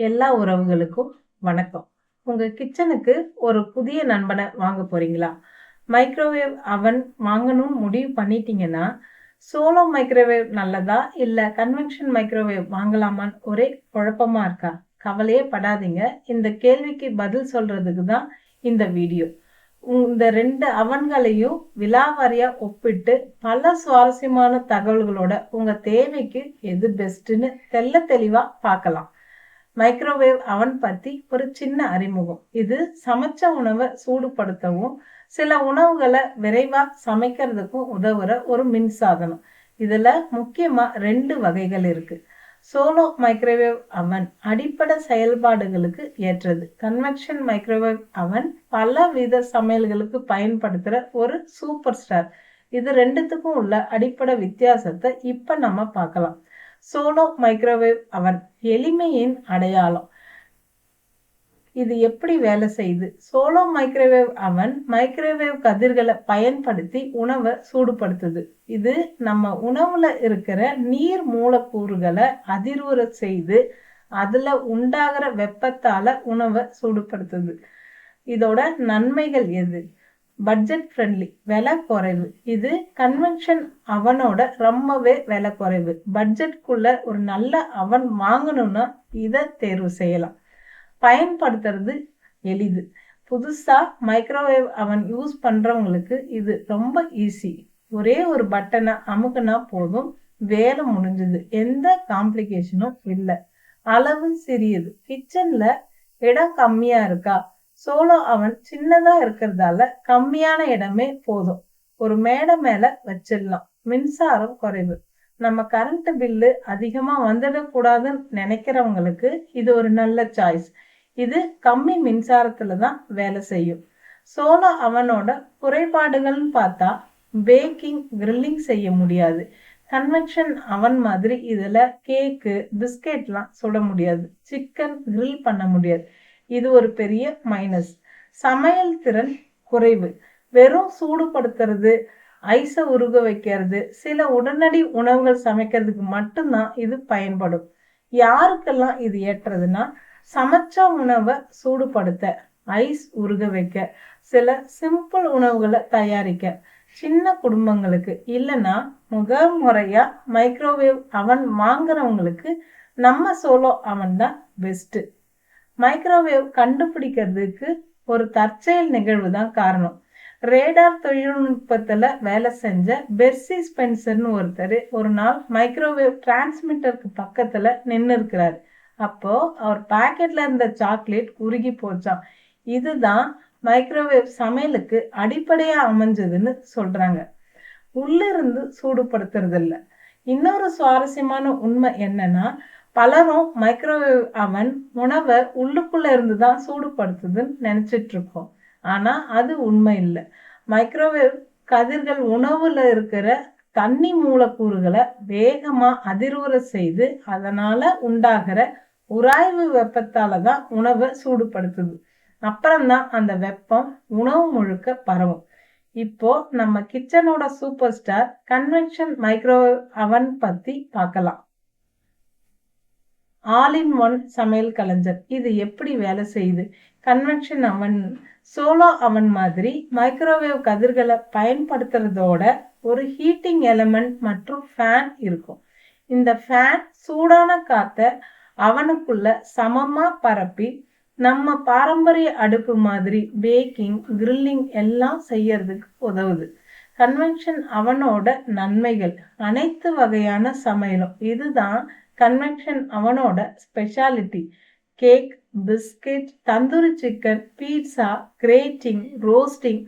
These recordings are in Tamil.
எல்லா உறவுகளுக்கும் வணக்கம். உங்க கிச்சனுக்கு ஒரு புதிய நண்பனை வாங்க போறீங்களா? மைக்ரோவேவ் அவன் வாங்கணும்னு முடிவு பண்ணிட்டீங்கன்னா, சோலோ மைக்ரோவேவ் நல்லதா? இல்ல கன்வென்ஷன் மைக்ரோவேவ் வாங்கலாமான்னு ஒரே குழப்பமா இருக்கா? கவலையே படாதீங்க. இந்த கேள்விக்கு பதில் சொல்றதுக்கு தான் இந்த வீடியோ. இந்த 2 அவன்களையும் விலாவாரியா ஒப்பிட்டு பல சுவாரஸ்யமான தகவல்களோட உங்க தேவைக்கு எது பெஸ்ட்ன்னு தெளிவா பார்க்கலாம். மைக்ரோவேவ் அவன் பத்தி ஒரு சின்ன அறிமுகம். இது சமைச்ச உணவை சூடுபடுத்தவும் சில உணவுகளை விரைவா சமைக்கிறதுக்கும் உதவுற ஒரு மின்சாதனம். இதுல முக்கியமா 2 வகைகள் இருக்கு. சோலோ மைக்ரோவேவ் அவன் அடிப்படை செயல்பாடுகளுக்கு ஏற்றது. கன்வெக்ஷன் மைக்ரோவேவ் அவன் பல வித சமையல்களுக்கு பயன்படுத்துற ஒரு சூப்பர் ஸ்டார். இது ரெண்டுத்துக்கும் உள்ள அடிப்படை வித்தியாசத்தை இப்ப நம்ம பார்க்கலாம். சோலோ மைக்ரோவேவ் அவன் எளிமையின் அடையாளம். இது எப்படி வேலை செய்யுது? சோலோ மைக்ரோவேவ் அவன் மைக்ரோவேவ் கதிர்களை பயன்படுத்தி உணவை சூடுபடுத்துது. இது நம்ம உணவுல இருக்கிற நீர் மூலக்கூறுகளை அதிர்வுற செய்து அதுல உண்டாகிற வெப்பத்தால உணவை சூடுபடுத்துது. இதோட நன்மைகள் எது? பட்ஜெட் ஃப்ரெண்ட்லி, விலை குறைவு. இது கன்வென்ஷன் அவனோட ரொம்பவே விலை குறைவு. பட்ஜெட்குள்ள ஒரு நல்ல அவன் வாங்கணும்னா இதை தேர்வு செய்யலாம். பயன்படுத்துறது எளிது. புதுசா மைக்ரோவேவ் அவன் யூஸ் பண்றவங்களுக்கு இது ரொம்ப ஈஸி. ஒரே ஒரு பட்டனை அமுக்குனா போதும், வேலை முடிஞ்சது. எந்த காம்ப்ளிகேஷனும் இல்லை. அளவு சிறியது. கிச்சன்ல இடம் கம்மியா இருக்கா? சோலோ அவன் சின்னதா இருக்கிறதால கம்மியான இடமே போதும். ஒரு மேடை மேல வச்சிடலாம். மின்சாரம் குறைவு. நம்ம கரண்ட் பில்லு அதிகமா வந்துடக்கூடாதுன்னு நினைக்கிறவங்களுக்கு இது ஒரு நல்ல சாய்ஸ். இது கம்மி மின்சாரத்துல தான் வேலை செய்யும். சோலோ அவனோட குறைபாடுகள்னு பார்த்தா, பேக்கிங் கிரில்லிங் செய்ய முடியாது. கன்வெக்ஷன் அவன் மாதிரி இதுல கேக்கு பிஸ்கெட்லாம் சுட முடியாது. சிக்கன் கிரில் பண்ண முடியாது. இது ஒரு பெரிய மைனஸ். சமையல் திறன் குறைவு. வெறும் சூடுபடுத்துறது, ஐஸ உருக வைக்கிறது, சில உடனடி உணவுகள் சமைக்கிறதுக்கு மட்டும்தான் இது பயன்படும். யாருக்கெல்லாம் இது ஏற்றதுன்னா, சமைச்ச உணவை சூடுபடுத்த, ஐஸ் உருக வைக்க, சில சிம்பிள் உணவுகளை தயாரிக்க, சின்ன குடும்பங்களுக்கு, இல்லைன்னா முறையா மைக்ரோவேவ் அவன் வாங்குறவங்களுக்கு நம்ம சோலோ அவன் தான் பெஸ்ட். மைக்ரோவேவ் கண்டுபிடிக்கிறதுக்கு ஒரு தற்செயல் நிகழ்வு தான் காரணம். ரேடார் தொழில்நுட்பத்துல வேலை செஞ்ச பெர்சி ஸ்பென்சர்னு ஒருத்தர் ஒரு நாள் மைக்ரோவேவ் டிரான்ஸ்மிட்டருக்கு பக்கத்துல நின்று இருக்கிறாரு. அப்போ அவர் பாக்கெட்ல இருந்த சாக்லேட் உருகி போச்சான். இதுதான் மைக்ரோவேவ் சமையலுக்கு அடிப்படையா அமைஞ்சதுன்னு சொல்றாங்க. உள்ளிருந்து சூடுபடுத்துறது இல்ல. இன்னொரு சுவாரஸ்யமான உண்மை என்னன்னா, பலரும் மைக்ரோவேவ் அவன் உணவை உள்ளுக்குள்ள இருந்து தான் சூடுபடுத்துதுன்னு நினைச்சிட்டு இருக்கோம். ஆனா அது உண்மை இல்லை. மைக்ரோவேவ் கதிர்கள் உணவுல இருக்கிற தண்ணி மூலக்கூறுகளை வேகமா அதிர்வுற செய்து அதனால உண்டாகிற உராய்வு வெப்பத்தால தான் உணவை சூடுபடுத்துது. அப்புறம்தான் அந்த வெப்பம் உணவு முழுக்க பரவும். இப்போ நம்ம கிச்சனோட super star convention microwave oven பத்தி பார்க்கலாம். ஆல் இன் ஒன் சமையல் கலைஞர். இது எப்படி வேலை செய்யுது? கன்வென்ஷன் அவன் சோலோ அவன் மாதிரி மைக்ரோவேவ் கதிர்களை பயன்படுத்துறதோட ஒரு ஹீட்டிங் எலிமெண்ட் மற்றும் ஃபேன் இருக்கும். இந்த ஃபேன் சூடான காத்த அவனுக்குள்ள சமமா பரப்பி நம்ம பாரம்பரிய அடுப்பு மாதிரி பேக்கிங் கிரில்லிங் எல்லாம் செய்யறதுக்கு உதவுது. கன்வென்ஷன் அவனோட நன்மைகள். அனைத்து வகையான சமையலும். இதுதான் கன்வென்ஷன் அவனோட speciality. Cake, biscuit, tandoori chicken, pizza, grating, roasting,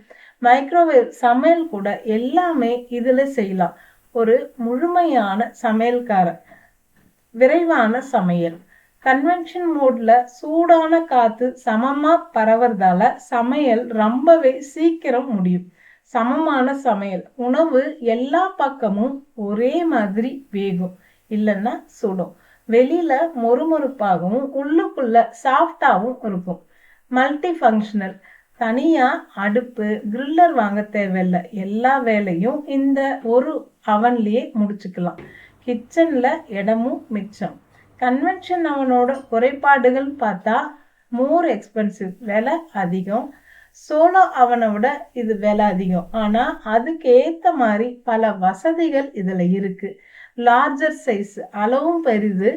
microwave சமையல் கூட எல்லாமே இதுல செய்யலாம். ஒரு முழுமையான சமையல்காரர். விரைவான சமையல். கன்வென்ஷன் மோட்ல சூடான காத்து சமமா பரவறதால சமையல் ரொம்பவே சீக்கிரம் முடியும். சமமான சமையல். உணவு எல்லா பக்கமும் ஒரே மாதிரி வேகும், இல்லைன்னா சுடும். வெளியில மொறுமொறுப்பாகவும் உள்ளுக்குள்ள சாஃப்டாகவும் இருக்கும். Multi functional. தனியா அடுப்பு கிரில்லர் வாங்க தேவையில்லை. எல்லா வேலையும் இந்த ஒரு அவன்லயே முடிச்சுக்கலாம். கிச்சன்ல இடமும் மிச்சம். கன்வென்ஷன் அவனோட குறைபாடுகள் பார்த்தா மோர் எக்ஸ்பென்சிவ், விலை அதிகம். சோலோ அவனை விட இது விலை அதிகம், ஆனா அதுக்கு ஏத்த மாதிரி பல வசதிகள் இதுல இருக்கு. லார்ஜர் சைஸ், அளவும் பெரிது.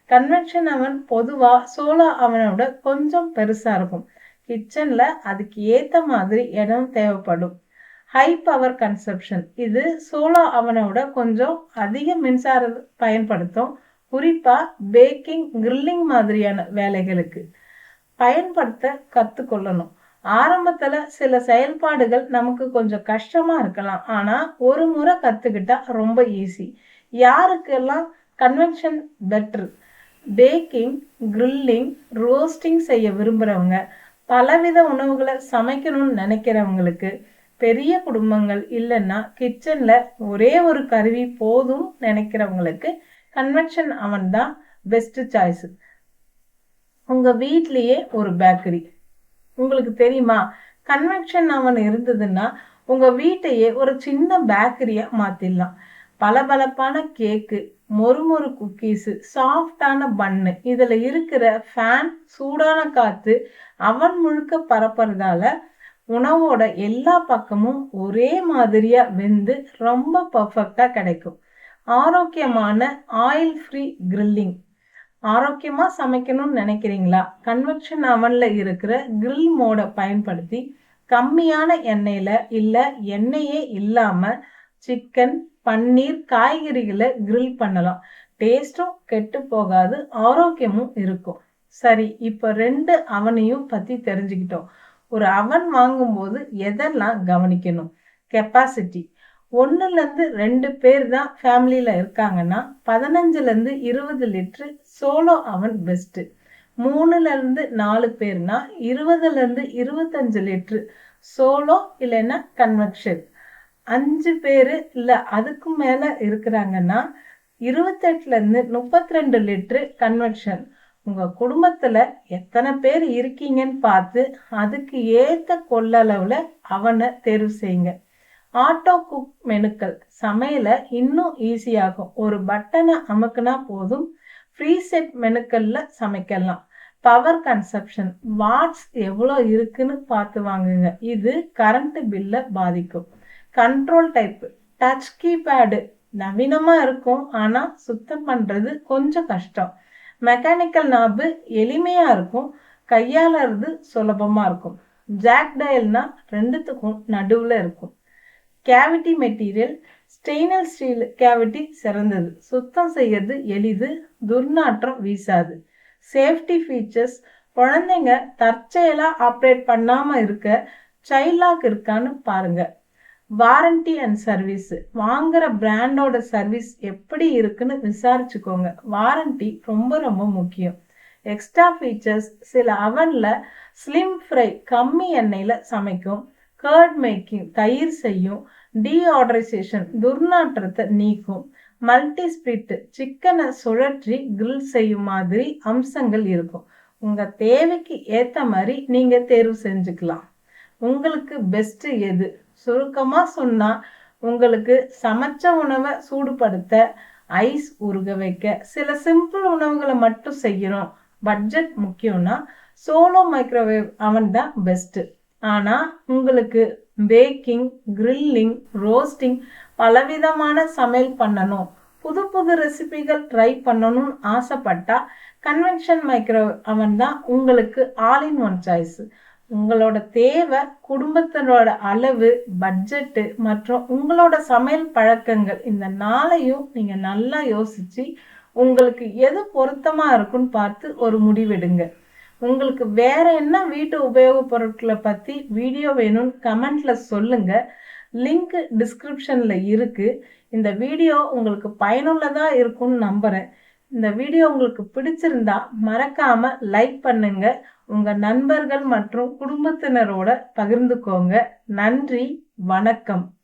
கன்வென்ஷன் அவன் பொதுவா சோலோ அவனை விட கொஞ்சம் பெருசா இருக்கும். கிச்சன்ல அதுக்கு ஏத்த மாதிரி இடம் தேவைப்படும். ஹை பவர் கன்சப்ஷன், இது சோலோ அவனை விட கொஞ்சம் அதிக மின்சாரம் பயன்படுத்தும், குறிப்பா பேக்கிங், கிரில்லிங் மாதிரியான வேலைகளுக்கு. பயன்படுத்த கத்துக்கொள்ளணும். ஆரம்பத்துல சில செயல்பாடுகள் நமக்கு கொஞ்சம் கஷ்டமா இருக்கலாம், ஆனா ஒரு முறை கத்துக்கிட்டா ரொம்ப ஈஸி. யாருக்கெல்லாம் convection better? Baking, grilling, roasting செய்ய விரும்புறவங்க, பலவித உணவுகளை சமைக்கணும்னு நினைக்கிறவங்களுக்கு, பெரிய குடும்பங்கள் இல்லைன்னா கிச்சன்ல ஒரே ஒரு கருவி போதும் நினைக்கிறவங்களுக்கு கன்வென்ஷன் அவன் தான் பெஸ்ட் சாய்ஸ். உங்க வீட்லயே ஒரு பேக்கரி, உங்களுக்கு தெரியுமா? கன்வென்ஷன் அவன் இருந்ததுன்னா உங்க வீட்டையே ஒரு சின்ன பேக்கரியா மாத்திடலாம். பளபளப்பான கேக்கு, மொறுமொறு குக்கீஸ், சாஃப்டான பன்னு, இதுல இருக்கிற ஃபேன், சூடான காத்து அவன் முழுக்க பரப்புறதால உணவோட எல்லா பக்கமும் ஒரே மாதிரியா வெந்து ரொம்ப பர்ஃபெக்டா கிடைக்கும். ஆரோக்கியமான ஆயில் ஃப்ரீ கிரில்லிங், ஆரோக்கியமா சமைக்கணும்னு நினைக்கிறீங்களா? கன்வென்ஷன் அவன்ல இருக்கிற கிரில் மோட பயன்படுத்தி கம்மியான எண்ணெயில இல்ல எண்ணெயே இல்லாம சிக்கன், பன்னீர், காய்கறிகளை கிரில் பண்ணலாம். டேஸ்டும் கெட்டு போகாது, ஆரோக்கியமும் இருக்கும். சரி, இப்ப 2 அவனையும் பத்தி தெரிஞ்சுக்கிட்டோம். ஒரு அவன் வாங்கும்போது எதெல்லாம் கவனிக்கணும்? கெப்பாசிட்டி, 1-2 பேர் தான் ஃபேமிலியில இருக்காங்கன்னா 15-20 லிட்டர் சோலோ அவன் பெஸ்ட். 3-4 பேர்னா 20-25 லிட்டர் சோலோ இல்லைன்னா கன்வென்ஷன். 5 பேரு இல்ல அதுக்கு மேல இருக்கிறாங்கன்னா 28-32 லிட்டர் கன்வென்ஷன். உங்க குடும்பத்துல எத்தனை பேர் இருக்கீங்கன்னு பார்த்து அதுக்கு ஏத்த கொள்ளளவுல அவனை தேர்வு செய்யுங்க. ஆட்டோ குக் மெனுக்கள் சமையலை இன்னும் ஈஸியாகும். ஒரு பட்டனை அமுக்குனா போதும், ப்ரீசெட் மெனுக்கள்ல சமைக்கலாம். பவர் கன்சப்ஷன், வாட்ஸ் எவ்வளோ இருக்குன்னு பார்த்து வாங்குங்க, இது கரண்ட் பில்லை பாதிக்கும். கண்ட்ரோல் டைப், டச் கீபேடு நவீனமா இருக்கும், ஆனா சுத்தம் பண்றது கொஞ்சம் கஷ்டம். மெக்கானிக்கல் நாபு எளிமையா இருக்கும், கையாளறது சுலபமா இருக்கும். ஜாக் டயல்னா ரெண்டுத்துக்கும் நடுவுல இருக்கும். Cavity material, stainless steel cavity சிறந்தது, சுத்தம் செய்யறது எளிது, துர்நாற்றம் வீசாது. சேஃப்டி ஃபீச்சர்ஸ், குழந்தைங்க தற்செயலா ஆப்ரேட் பண்ணாம இருக்க சைல்ட் லாக் இருக்கான்னு பாருங்க. வாரண்டி அண்ட் சர்வீஸ், வாங்குற பிராண்டோட சர்வீஸ் எப்படி இருக்குன்னு விசாரிச்சுக்கோங்க. வாரண்டி ரொம்ப ரொம்ப முக்கியம். எக்ஸ்ட்ரா ஃபீச்சர்ஸ், சில அவன்ல ஸ்லிம் ஃப்ரை கம்மி எண்ணெயில சமைக்கும், கர்ட் மேக்கிங் தயிர் செய்யும், டீஆர்டரைசேஷன் துர்நாற்றத்தை நீக்கும், மல்டி ஸ்பிரிட் சிக்கனை சுழற்றி கிரில் செய்யும் மாதிரி அம்சங்கள் இருக்கும். உங்க தேவைக்கு ஏத்த மாதிரி நீங்க தேர்வு செஞ்சுக்கலாம். உங்களுக்கு பெஸ்ட் எது? சுருக்கமா சொன்னா, உங்களுக்கு சமைச்ச உணவை சூடுபடுத்த, ஐஸ் உருக வைக்க, சில சிம்பிள் உணவுகளை மட்டும் செய்யணும், பட்ஜெட் முக்கியம்னா சோலோ மைக்ரோவேவ் அவன் தான் பெஸ்ட். ஆனா உங்களுக்கு பேக்கிங், கிரில்லிங், ரோஸ்டிங், பலவிதமான சமையல் பண்ணணும், புது புது ரெசிபிகள் ட்ரை பண்ணணும்னு ஆசைப்பட்டா கன்வென்ஷன் மைக்ரோவேவ் அவன் தான் உங்களுக்கு ஆல் இன் ஒன் சாய்ஸ். உங்களோட தேவை, குடும்பத்தினோட அளவு, பட்ஜெட்டு மற்றும் உங்களோட சமையல் பழக்கங்கள், இந்த 4ஐயும் நீங்க நல்லா யோசிச்சு உங்களுக்கு எது பொருத்தமா இருக்குன்னு பார்த்து ஒரு முடிவெடுங்க. உங்களுக்கு வேற என்ன வீட்டு உபயோக பொருட்களை பத்தி வீடியோ வேணும்னு கமெண்ட்ல சொல்லுங்க. லிங்க் டிஸ்கிரிப்ஷன்ல இருக்கு. இந்த வீடியோ உங்களுக்கு பயனுள்ளதா இருக்கும்னு நம்புறேன். இந்த வீடியோ உங்களுக்கு பிடிச்சிருந்தா மறக்காம லைக் பண்ணுங்க. உங்க நண்பர்கள் மற்றும் குடும்பத்தினரோட பகிர்ந்துக்கோங்க. நன்றி, வணக்கம்.